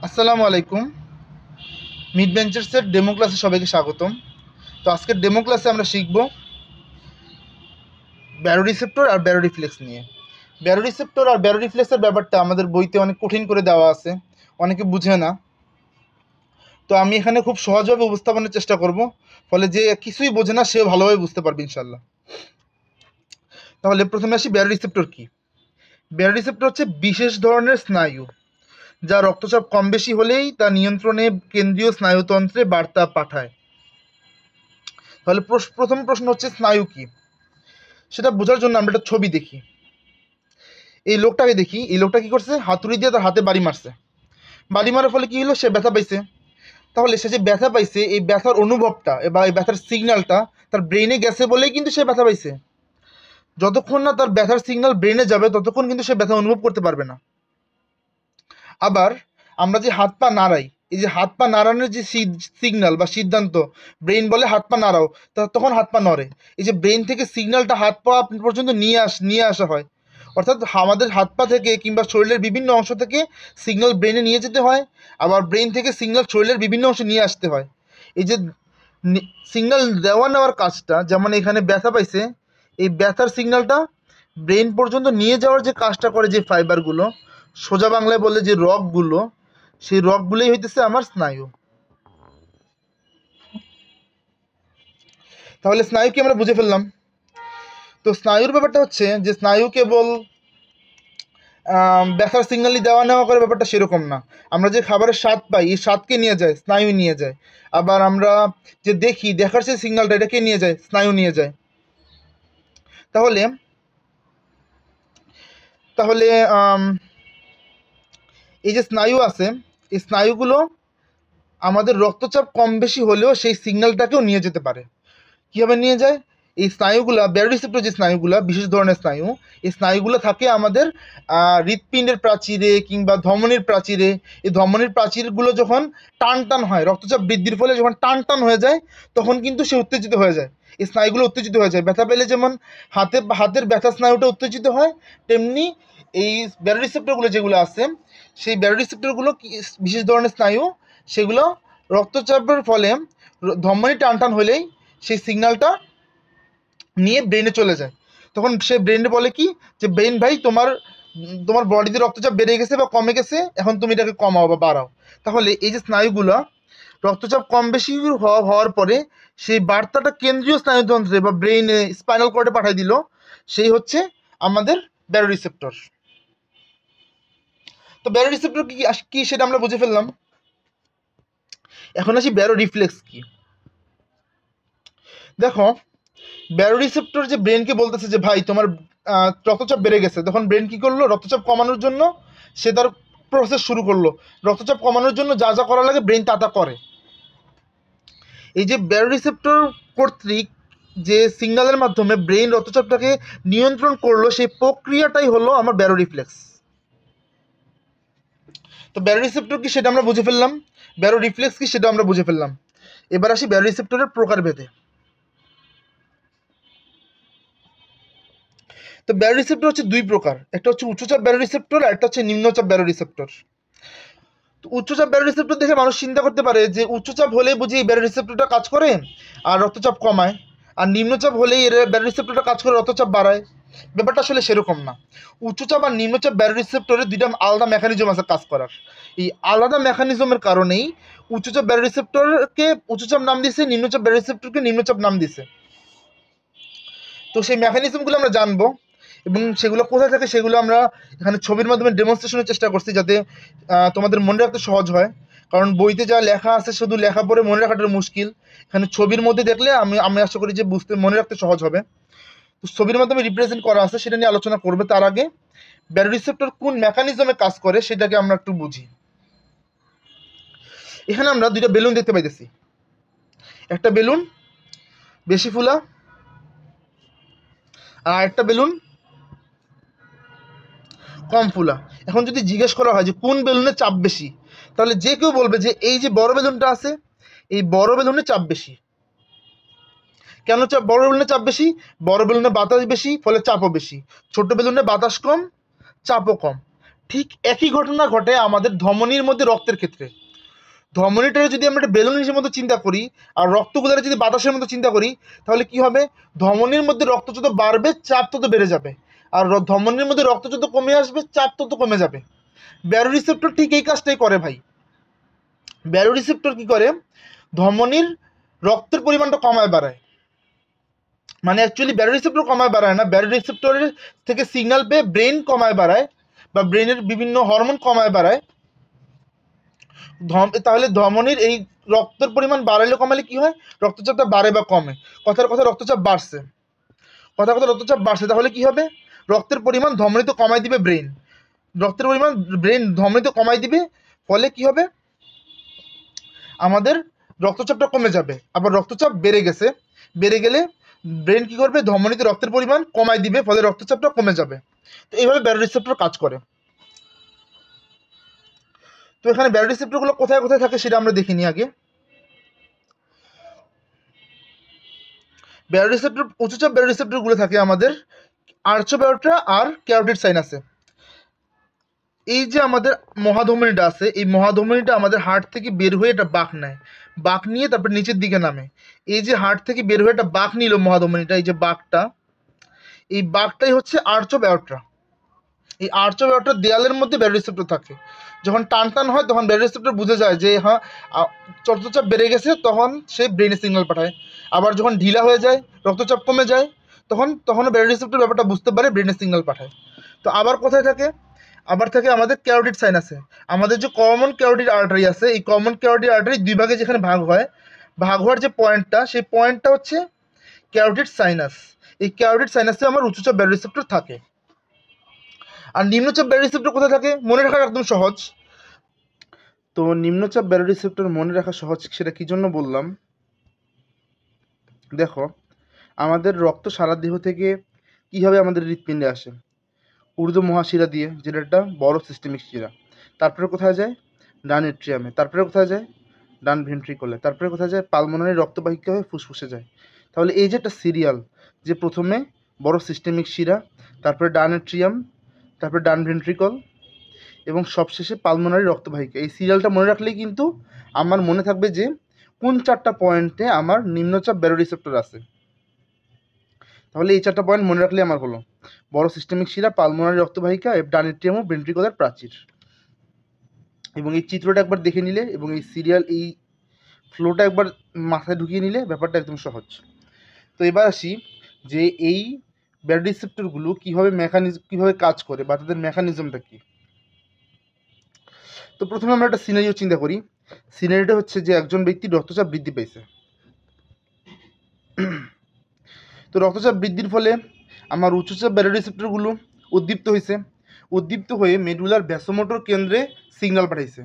আসসালামু আলাইকুম। Mid বেঞ্চার্সের demo ক্লাসে সবাইকে স্বাগতম। তো আজকের ডেমো ক্লাসে আমরা শিখব ব্যারোরিসেপ্টর আর ব্যারোরিফ্লেক্স নিয়ে। ব্যারোরিসেপ্টর আর ব্যারোরিফ্লেক্সের ব্যাপারটা আমাদের বইতে অনেক কঠিন করে দেওয়া আছে, অনেকে বুঝে না। তো আমি এখানে খুব সহজভাবে উপস্থাপনের চেষ্টা করব, ফলে যে কিছুই বোঝে না সেও ভালোভাবে বুঝতে পারবে ইনশাল্লাহ। তাহলে প্রথমে আসি, ব্যারোরিসেপ্টর কি? ব্যারোরিসেপ্টর হচ্ছে বিশেষ ধরনের স্নায়ু, যা রক্তচাপ কম বেশি হলেই তা নিয়ন্ত্রণে কেন্দ্রীয় স্নায়ুতন্ত্রে বার্তা পাঠায়। তাহলে প্রথম প্রশ্ন হচ্ছে স্নায়ু কি? সেটা বোঝার জন্য আমরা একটা ছবি দেখি। এই লোকটাকে দেখি, এই লোকটা কি করছে? হাতুড়ি দিয়ে তার হাতে বাড়ি মারছে। বাড়ি মারার ফলে কি হলো? সে ব্যথা পাইছে। তাহলে সে যে ব্যথা পাইছে, এই ব্যথার অনুভবটা বা এই ব্যথার সিগন্যালটা তার ব্রেনে গেছে বলেই কিন্তু সে ব্যথা পাইছে। যতক্ষণ না তার ব্যথার সিগন্যাল ব্রেনে যাবে ততক্ষণ কিন্তু সে ব্যথা অনুভব করতে পারবে না। আবার আমরা যে হাত পা নাড়াই, এই যে হাত পা নাড়ানোর যে সিগন্যাল বা সিদ্ধান্ত, ব্রেন বলে হাত পা নাড়াও, তখন হাত পা নড়ে। এই যে ব্রেন থেকে সিগন্যালটা হাত পা পর্যন্ত নিয়ে আসা হয়, অর্থাৎ আমাদের হাত পা থেকে কিংবা শরীরের বিভিন্ন অংশ থেকে সিগন্যাল ব্রেনে নিয়ে যেতে হয়, আবার ব্রেন থেকে সিগন্যাল শরীরের বিভিন্ন অংশে নিয়ে আসতে হয়। এই যে সিগন্যাল দেওয়া নেওয়ার কাজটা, যেমন এখানে ব্যথা পাইছে, এই ব্যথার সিগন্যালটা ব্রেন পর্যন্ত নিয়ে যাওয়ার যে কাজটা করে যে ফাইবারগুলো, সোজা বাংলায় বললে যে রগগুলো, সেই রগগুলোই হইতেছে আমার স্নায়ু। তাহলে স্নায়ু কি আমরা বুঝে ফেললাম। তো স্নায়ুর ব্যাপারটা হচ্ছে যে স্নায়ু কেবল ব্যথার সিগন্যালই দেওয়া নেওয়া করে, ব্যাপারটা সেরকম না। আমরা যে খাবারের স্বাদ পাই, এই স্বাদকে নিয়ে যায় স্নায়ু, নিয়ে যায়। আবার আমরা যে দেখি, দেখার সেই সিগন্যালটা, এটাকে নিয়ে যায় স্নায়ু, নিয়ে যায়। তাহলে তাহলে এই যে স্নায়ু আছে, এই স্নায়ুগুলো আমাদের রক্তচাপ কম বেশি হলেও সেই সিগন্যালটাকেও নিয়ে যেতে পারে। কীভাবে নিয়ে যায়? এই স্নায়ুগুলা, ব্যারোরিসেপ্টর যে স্নায়ুগুলা, বিশেষ ধরনের স্নায়ু, এই স্নায়ুগুলো থাকে আমাদের হৃৎপিণ্ডের প্রাচীরে কিংবা ধমনীর প্রাচীরে। এই ধমনীর প্রাচীরগুলো যখন টান টান হয়, রক্তচাপ বৃদ্ধির ফলে যখন টান টান হয়ে যায়, তখন কিন্তু সে উত্তেজিত হয়ে যায়। এই স্নায়ুগুলো উত্তেজিত হয়ে যায়। ব্যথা পেলে যেমন হাতের ব্যথা স্নায়ুটা উত্তেজিত হয়, তেমনি এই ব্যারোরিসেপ্টরগুলো যেগুলো আছে, সেই ব্যারোরিসেপ্টরগুলো বিশেষ ধরনের স্নায়ু, সেগুলো রক্তচাপের ফলে ধমনী টান টান হলেই সেই সিগন্যালটা নিয়ে ব্রেনে চলে যায়। তখন সে ব্রেনে বলে কি, যে ব্রেন ভাই, তোমার বডিতে রক্তচাপ বেড়ে গেছে বা কমে গেছে, এখন তুমি এটাকে কমাও বা বাড়াও। তাহলে এই যে স্নায়ুগুলো রক্তচাপ কম বেশি হওয়ার পরে সেই বার্তাটা কেন্দ্রীয় স্নায়ুতন্ত্রে বা ব্রেইনে, স্পাইনাল কর্ডে পাঠিয়ে দিল, সেই হচ্ছে আমাদের ব্যারোরিসেপ্টর। তো ব্যারোরিসেপ্টর কি সেটা আমরা বুঝে ফেললাম। এখন আসি ব্যারোরিফ্লেক্স কি। দেখো, ব্যারোরিসেপ্টর যে ব্রেনকে বলতেছে যে ভাই তোমার রক্তচাপ বেড়ে গেছে, তখন ব্রেন কি করলো? রক্তচাপ কমানোর জন্য সে তার প্রসেস শুরু করলো। রক্তচাপ কমানোর জন্য যা যা করা লাগে ব্রেন তা তা করে। এই যে ব্যারোরিসেপ্টর কর্তৃক যে সিগন্যালের মাধ্যমে ব্রেন রক্তচাপটাকে নিয়ন্ত্রণ করলো, সেই প্রক্রিয়াটাই হলো আমার ব্যারোরিফ্লেক্স। তো ব্যারোরিসেপ্টর কি সেটা আমরা বুঝে ফেললাম, ব্যারোরিফ্লেক্স কি সেটা আমরা বুঝে ফেললাম। এবার আসি ব্যারোরিসেপ্টরের প্রকারভেদে। তো ব্যারোরিসেপ্টর হচ্ছে দুই প্রকার, একটা হচ্ছে উচ্চচাপ ব্যারোরিসেপ্টর আর একটা হচ্ছে নিম্নচাপ ব্যারোরিসেপ্টর। তো উচ্চচাপ ব্যারোরিসেপ্টর দেখে মানুষ চিন্তা করতে পারে যে উচ্চচাপ হলেই বুঝি এই ব্যারোরিসেপ্টরটা কাজ করে আর রক্তচাপ কমায়, আর নিম্নচাপ হলেই এর ব্যারোরিসেপ্টরটা কাজ করে রক্তচাপ বাড়ায়। ব্যাপারটা আসলে সেরকম না। উচ্চচাপ আর নিম্নচাপ ব্যারোরিসেপ্টরের দুইটা আলাদা মেকানিজম আছে কাজ করার। এই আলাদা মেকানিজমের কারণেই উচ্চচাপ ব্যারোরিসেপ্টরকে উচ্চচাপ নাম দিয়েছে, নিম্নচাপ ব্যারোরিসেপ্টরকে নিম্নচাপ নাম দিয়েছে। তো সেই মেকানিজমগুলো আমরা জানবো, এবং সেগুলো কোথায় থাকে সেগুলো আমরা এখানে ছবির মাধ্যমে ডেমনস্ট্রেশনের চেষ্টা করছি, যাতে তোমাদের মনে রাখতে সহজ হয়। কারণ বইতে যা লেখা আছে শুধু লেখা পড়ে মনে রাখাটা মুশকিল। এখানে ছবির মধ্যে দেখলে আমি আশা করি যে মনে রাখতে সহজ হবে। তো ছবির মাধ্যমে রিপ্রেজেন্ট করা আছে, সেটা নিয়ে আলোচনা করবে। তার আগে ব্যারোরিসেপ্টর কোন মেকানিজমে কাজ করে সেটাকে আমরা একটু বুঝি। এখানে আমরা দুইটা বেলুন দেখতে পাইতেছি, একটা বেলুন বেশি ফুলা আর একটা বেলুন কম ফুলা। এখন যদি জিজ্ঞেস করা হয় যে কোন বেলুনের চাপ বেশি, তাহলে যে কেউ বলবে যে এই যে বড় বেলুনটা আছে, এই বড় বেলুনের চাপ বেশি। কেন বড় বেলুনের চাপ বেশি? বড় বেলুনে বাতাস বেশি, ফলে চাপও বেশি। ছোট বেলুনে বাতাস কম, চাপও কম। ঠিক একই ঘটনা ঘটে আমাদের ধমনীর মধ্যে রক্তের ক্ষেত্রে। ধমনীটাকে যদি আমরা একটা বেলুনের মতো চিন্তা করি আর রক্তগুলোকে যদি বাতাসের মতো চিন্তা করি, তাহলে কি হবে? ধমনীর মধ্যে রক্ত যত বাড়বে চাপ তত বেড়ে যাবে, আর ধমনীর মধ্যে রক্ত যত কমে আসবে চাপ তত কমে যাবে। ব্যারোরিসেপ্টর ঠিক এই কাজটাই করে ভাই। ব্যারোরিসেপ্টর কি করে? ধমনীর রক্তের পরিমাণটা কমায় বাড়ায়, মানে অ্যাকচুয়ালি ব্যারোরিসেপ্টর কমায় বাড়ায় না, ব্যারোরিসেপ্টরের থেকে সিগন্যাল পেয়ে ব্রেন কমায় বাড়ায় বা ব্রেনের বিভিন্ন হরমোন কমায় বাড়ায়। তাহলে ধমনীর এই রক্তের পরিমাণ বাড়ালে কমালে কি হয়? রক্তচাপটা বাড়ে বা কমে। কথার কথা রক্তচাপ বাড়ছে, কথার কথা রক্তচাপ বাড়ছে, তাহলে কি হবে? রক্তের পরিমাণ ধমনীতে কমাই দিবে ব্রেন, রক্তের পরিমাণ ব্রেন ধমনীতে কমাই দিবে, ফলে কি হবে? আমাদের রক্তচাপটা কমে যাবে। আবার রক্তচাপ বেড়ে গেছে, বেড়ে গেলে ব্রেন কি করবে? ধমনীতে রক্তের পরিমাণ কমাই দিবে, ফলে রক্তচাপটা কমে যাবে। তো এইভাবে ব্যারোরিসেপ্টর কাজ করে। তো এখানে ব্যারোরিসেপ্টরগুলো কোথায় কোথায় থাকে সেটা আমরা দেখিনি আগে। ব্যারোরিসেপ্টর, উচ্চচাপ ব্যারোরিসেপ্টরগুলো থাকে আমাদের আর্চোব্যারোটা আর ক্যারোটিড সাইনাসে। এই যে আমাদের মহাধমনীটা আছে, এই মহাধমনীটা আমাদের হার্ট থেকে বের হয়ে একটা বাঁক নেয়, বাঁক নিয়ে তারপর নিচের দিকে নামে। এই যে হার্ট থেকে বের হয়ে একটা বাঁক নিল মহাধমনীটা, এই যে বাঁকটা, এই বাঁকটাই হচ্ছে আর্চোব্যারোটা। এই আর্চোব্যারোটার দেয়ালের মধ্যে ব্যারোরিসেপ্টর থাকে। যখন টান টান হয় তখন ব্যারোরিসেপ্টর বুঝে যায় যে হ্যাঁ রক্তচাপ বেড়ে গেছে, তখন সে ব্রেনে সিগন্যাল পাঠায়। আবার যখন ঢিলা হয়ে যায়, রক্তচাপ কমে যায়, তখনও ব্যারোরিসেপ্টর ব্যাপারটা বুঝতে পারে, ব্রেনে সিগন্যাল পাঠায়। তো আবার কোথায় থাকে? আবার থাকে আমাদের ক্যারোটিড সাইনাসে। আমাদের যে কমন ক্যারোটিড আর্টারি আছে, এই কমন ক্যারোটিড আর্টারি দুই ভাগে যেখানে ভাগ হয়, ভাগ হওয়ার যে পয়েন্টটা, সেই পয়েন্টটা হচ্ছে ক্যারোটিড সাইনাস। এই ক্যারোটিড সাইনাসে আমার উচ্চচাপ ব্যারোরিসেপ্টর থাকে। আর নিম্নচাপ ব্যারোরিসেপ্টর কোথায় থাকে? মনে রাখা একদম সহজ। তো নিম্নচাপ ব্যারোরিসেপ্টর মনে রাখা সহজ, সেটা কি জন্য বললাম? দেখো, আমাদের রক্ত সারা দেহ থেকে কীভাবে আমাদের হৃৎপিণ্ডে আসে? ঊর্ধ্ব মহাশিরা দিয়ে, যেটা একটা বড় সিস্টেমিক শিরা। তারপরে কোথায় যায়? ডান এট্রিয়ামে। তারপরে কোথায় যায়? ডান ভেন্ট্রিকলে। তারপরে কোথায় যায়? পালমোনারি রক্তবাহিকা হয়ে ফুসফুসে যায়। তাহলে এই যে একটা সিরিয়াল, যে প্রথমে বড় সিস্টেমিক শিরা, তারপরে ডান এট্রিয়াম, তারপরে ডান ভেন্ট্রিকল এবং সবশেষে পালমোনারি রক্তবাহিকা, এই সিরিয়ালটা মনে রাখলেই কিন্তু আমার মনে থাকবে যে কোন চারটা পয়েন্টে আমার নিম্নচাপ ব্যারোরিসেপ্টর আছে। তাহলে এই চারটা পয়েন্ট মনে রাখলে আমার হলো বড় সিস্টেমিক শিরা, পালমোনারি রক্তবাহিকা, ডান এট্রিয়াম ও ভেন্ট্রিকুলার প্রাচীর। এবং এই চিত্রটা একবার দেখে নিলে এবং এই সিরিয়াল, এই ফ্লোটা একবার মাথায় ঢুকিয়ে নিলে ব্যাপারটা একদম সহজ। তো এবার আসি যে এই ব্যারোরিসেপ্টরগুলো কীভাবে কাজ করে বা তাদের মেকানিজমটা কী। তো প্রথমে আমরা একটা সিনারিও চিন্তা করি। সিনারিটা হচ্ছে যে একজন ব্যক্তির রক্তচাপ বৃদ্ধি পেয়েছে। তো রক্তচাপ বৃদ্ধির ফলে আমার উচ্চচাপ ব্যারোরিসেপ্টরগুলো উদ্দীপ্ত হয়েছে, উদ্দীপ্ত হয়ে মেডুলার ভ্যাসোমোটর কেন্দ্রে সিগন্যাল পাঠাইছে।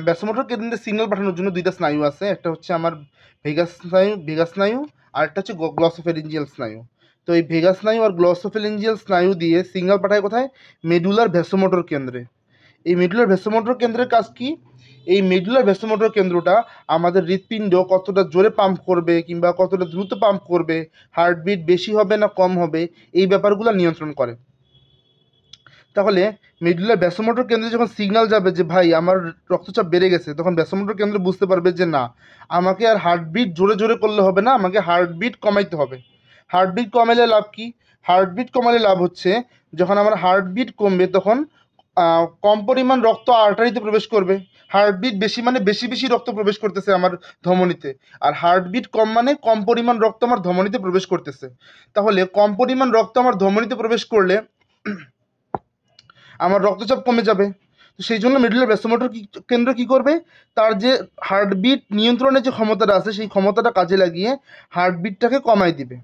ভ্যাসোমোটর কেন্দ্রে সিগন্যাল পাঠানোর জন্য দুইটা স্নায়ু আছে, একটা হচ্ছে আমার ভেগাস স্নায়ু আর একটা হচ্ছে গ্লসোফেরিঞ্জিয়াল স্নায়ু। তো এই ভেগাস স্নায়ু আর গ্লসোফেরিঞ্জিয়াল স্নায়ু দিয়ে সিগন্যাল পাঠায় কোথায়? মেডুলার ভ্যাসোমোটর কেন্দ্রে। এই মেডুলার ভ্যাসোমোটর কেন্দ্রের কাজ কি? এই মেডুলার ভ্যাসোমোটর কেন্দ্রটা আমাদের হৃৎপিণ্ড কতটা জোরে পাম্প করবে কিংবা কতটা দ্রুত পাম্প করবে, হার্টবিট বেশি হবে না কম হবে, এই ব্যাপারগুলো নিয়ন্ত্রণ করে। তাহলে মেডুলার ভ্যাসোমোটর কেন্দ্রে যখন সিগন্যাল যাবে যে ভাই আমার রক্তচাপ বেড়ে গেছে, তখন ভ্যাসোমোটর কেন্দ্র বুঝতে পারবে যে না, আমাকে আর হার্টবিট জোরে জোরে করলে হবে না, আমাকে হার্টবিট কমাইতে হবে। হার্টবিট কমাইলে লাভ কি? হার্টবিট কমালে লাভ হচ্ছে যখন আমার হার্টবিট কমবে তখন কম পরিমাণ রক্ত আর্টারিতে প্রবেশ করবে। হার্টবিট বেশি মানে বেশি বেশি রক্ত প্রবেশ করতেছে আমার ধমনীতে, আর হার্টবিট কম মানে কম পরিমাণ রক্ত আমার ধমনীতে প্রবেশ করতেছে। তাহলে কম পরিমাণ রক্ত আমার ধমনীতে প্রবেশ করলে আমার রক্তচাপ কমে যাবে। তো সেই জন্য মেডুলার ভ্যাসোমোটর কেন্দ্র কী করবে? তার যে হার্টবিট নিয়ন্ত্রণের যে ক্ষমতাটা আছে, সেই ক্ষমতাটা কাজে লাগিয়ে হার্টবিটটাকে কমাই দিবে।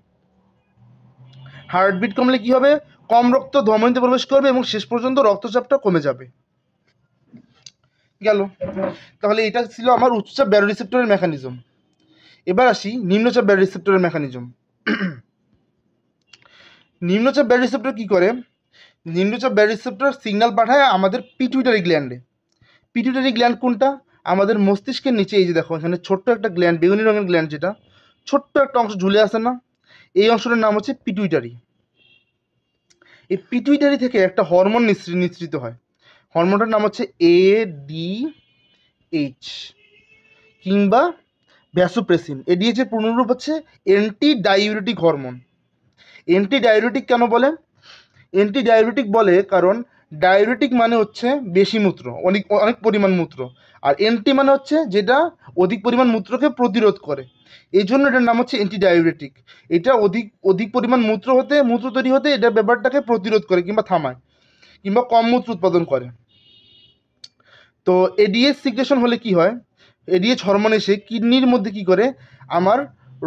হার্টবিট কমলে কি হবে? কম রক্ত ধমনীতে প্রবেশ করবে এবং শেষ পর্যন্ত রক্তচাপটা কমে যাবে। গেল। তাহলে এটা ছিল আমার উচ্চচাপ ব্যারোরিসেপ্টরের মেকানিজম। এবার আসি নিম্নচাপ ব্যারোরিসেপ্টরের মেকানিজম। নিম্নচাপ ব্যারোরিসেপ্টর কী করে? নিম্নচাপ ব্যারোরিসেপ্টর সিগন্যাল পাঠায় আমাদের পিটুইটারি গ্ল্যান্ডে। পিটুইটারি গ্ল্যান্ড কোনটা? আমাদের মস্তিষ্কের নিচে, এই যে দেখো এখানে ছোট্ট একটা গ্ল্যান্ড, বেগুনি রঙের গ্ল্যান্ড, যেটা ছোট্ট একটা অংশ ঝুলে আসে না, এই অংশটার নাম হচ্ছে পিটুইটারি। এই পিটুইটারি থেকে একটা হরমোন নিঃসৃত হয়। হরমোনটার নাম হচ্ছে ADH কিংবা ভ্যাসোপ্রেসিন। ADH এর পূর্ণরূপ হচ্ছে anti diuretic hormone. Anti diuretic কেন বলে? অ্যান্টি ডাইউরেটিক বলে কারণ ডাইউরেটিক মানে হচ্ছে বেশি মূত্র, অনেক অনেক পরিমাণ মূত্র, আর অ্যান্টি মানে হচ্ছে যেটা অধিক পরিমাণ মূত্রকে প্রতিরোধ করে, এই জন্য এটার নাম হচ্ছে অ্যান্টি ডাইউরেটিক। এটা অধিক পরিমাণ মূত্র তৈরি হতে এটা ব্যাপারটাকে প্রতিরোধ করে কিংবা থামায় কিংবা কম মূত্র উৎপাদন করে। তো এডিএস সিক্রেশন হলে কি হয়, এডিএইচ হরমোন এসে কিডনির মধ্যে কি করে, আমার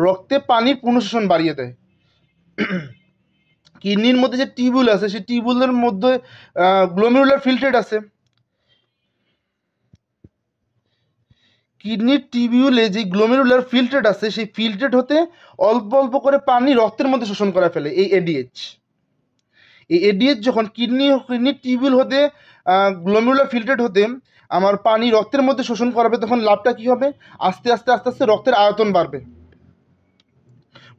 রক্তে পানির পুনঃশোষণ বাড়িয়ে দেয়। কিডনির মধ্যে যে টিউবুল আছে সেই টিউবুলের মধ্যে গ্লোমেরুলার ফিল্ট্রেট আছে। কিডনির টিউবিউলে যে গ্লোমেরুলার ফিল্ট্রেট আছে সেই ফিল্ট্রেট হতে অল্প অল্প করে পানি রক্তের মধ্যে শোষণ করে ফেলে এই এডিএইচ। এই এডিএইচ যখন কিডনির টিউবিউল হতে গ্লোমেরুলার ফিল্ট্রেট হতে আমার পানি রক্তের মধ্যে শোষণ করাবে, তখন লাভটা কি হবে, আস্তে আস্তে আস্তে আস্তে রক্তের আয়তন বাড়বে,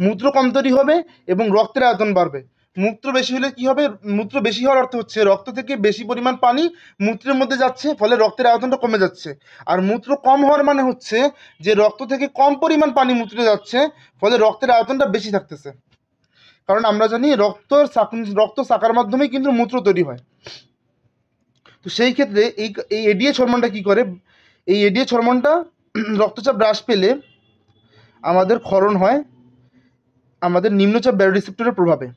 মূত্র কম তৈরি হবে এবং রক্তের আয়তন বাড়বে। মূত্র বেশি হলে কি হবে, মূত্র বেশি হওয়ার অর্থ হচ্ছে রক্ত থেকে বেশি পরিমাণ পানি মূত্রের মধ্যে যাচ্ছে, ফলে রক্তের আয়তনটা কমে যাচ্ছে। আর মূত্র কম হওয়ার মানে হচ্ছে যে রক্ত থেকে কম পরিমাণ পানি মূত্রে যাচ্ছে, ফলে রক্তের আয়তনটা বেশি থাকতেছে। কারণ আমরা জানি রক্ত শাখার মাধ্যমেই কিন্তু মূত্র তৈরি হয়। তো সেই ক্ষেত্রে এই এডিএইচ হরমোনটা কি করে, এই এডিএইচ হরমোনটা রক্তচাপ হ্রাস পেলে আমাদের ক্ষরণ হয় আমাদের নিম্নচাপ ব্যারোরিসেপ্টরের প্রভাবে।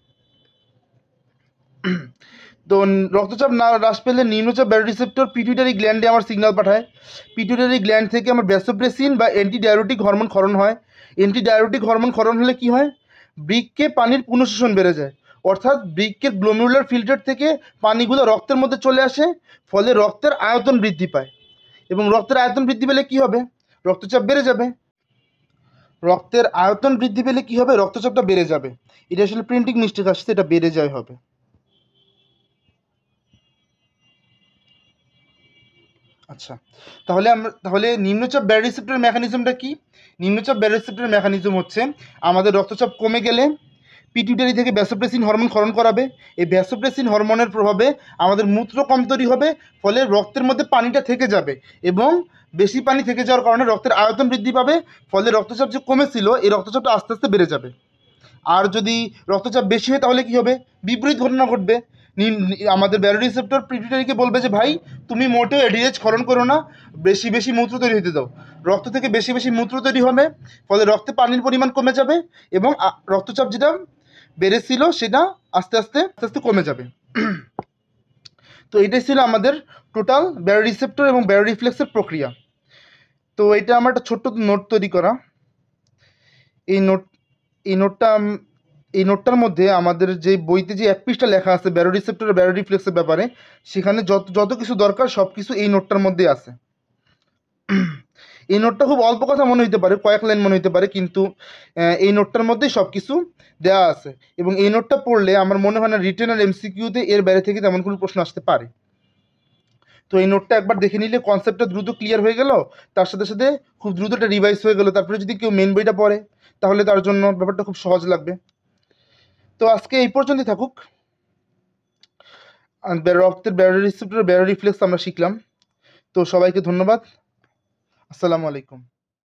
তো রক্তচাপ না হ্রাস পেলে নিম্নচাপ ব্যারোরিসেপ্টর পিটুইটারি গ্ল্যান্ডে আমার সিগন্যাল পাঠায়। পিটুইটারি গ্ল্যান্ড থেকে আমার ভ্যাসোপ্রেসিন বা অ্যান্টি ডায়ুরেটিক হরমোন ক্ষরণ হয়। অ্যান্টি ডায়ুরেটিক হরমোন ক্ষরণ হলে কি হয়, বৃক্কে পানির পুনঃশোষণ বেড়ে যায়, অর্থাৎ বৃক্কের গ্লোমেরুলার ফিল্টার থেকে পানিগুলো রক্তের মধ্যে চলে আসে, ফলে রক্তের আয়তন বৃদ্ধি পায়। এবং রক্তের আয়তন বৃদ্ধি পেলে কি হবে, রক্তচাপ বেড়ে যাবে। রক্তের আয়তন বৃদ্ধি পেলে কি হবে, রক্তচাপটা বেড়ে যাবে। এটা আসলে প্রিন্টিং মিস্টেক আসছে, এটা বেড়ে যায় হবে। আচ্ছা, তাহলে নিম্নচাপ ব্যারোরিসেপ্টর মেকানিজমটা কি? নিম্নচাপ ব্যারোরিসেপ্টর মেকানিজম হচ্ছে আমাদের রক্তচাপ কমে গেলে পিটুইটারি থেকে ভ্যাসোপ্রেসিন হরমোন ক্ষরণ করাবে। এই ভ্যাসোপ্রেসিন হরমোনের প্রভাবে আমাদের মূত্র কম তৈরি হবে, ফলে রক্তের মধ্যে পানিটা থেকে যাবে এবং বেশি পানি থেকে যাওয়ার কারণে রক্তের আয়তন বৃদ্ধি পাবে, ফলে রক্তচাপ যে কমেছিল এই রক্তচাপটা আস্তে আস্তে বেড়ে যাবে। আর যদি রক্তচাপ বেশি হয় তাহলে কি হবে, বিপরীত ঘটনা ঘটবে। আমাদের ব্যারোরিসেপ্টর পিটুইটারিকে বলবে যে ভাই তুমি মোটেও এডিএইচ ক্ষরণ করো না, বেশি বেশি মূত্র তৈরি হতে দাও। রক্ত থেকে বেশি বেশি মূত্র তৈরি হবে, ফলে রক্তে পানির পরিমাণ কমে যাবে এবং রক্তচাপ যেটা বেড়েছিল সেটা আস্তে আস্তে আস্তে আস্তে কমে যাবে। তো এটাই ছিল আমাদের টোটাল ব্যারোরিসেপ্টর এবং ব্যারোরিফ্লেক্সের প্রক্রিয়া। তো এটা আমার একটা ছোট্ট নোট তৈরি করা। এই নোটটা এই নোটটার মধ্যে আমাদের যে বইতে যে 1 পৃষ্ঠা লেখা আছে ব্যারোরিসেপ্টর আর ব্যারোরিফ্লেক্সের ব্যাপারে, সেখানে যত কিছু দরকার সব কিছু এই নোটটার মধ্যে আছে। এই নোটটা খুব অল্প কথা মনে হতে পারে, কয়েক লাইন মনে হতে পারে, কিন্তু এই নোটটার মধ্যেই সব কিছু দেওয়া আছে এবং এই নোটটা পড়লে আমার মনে হয় না রিটেন আর এমসিকিউতে এর বাইরে থেকে তেমন কোনো প্রশ্ন আসতে পারে। তো এই নোটটা একবার দেখে নিলে কনসেপ্টটা দ্রুত ক্লিয়ার হয়ে গেল, তার সাথে সাথে খুব দ্রুত একটা রিভাইজ হয়ে গেল। তারপরে যদি কেউ মেন বইটা পড়ে তাহলে তার জন্য ব্যাপারটা খুব সহজ লাগবে। তো আজকে এই পর্যন্তই থাকুক। রক্তের ব্যারোরিসেপ্টর ব্যারোরিফ্লেক্স আমরা শিখলাম। তো সবাইকে ধন্যবাদ। আসসালামু আলাইকুম।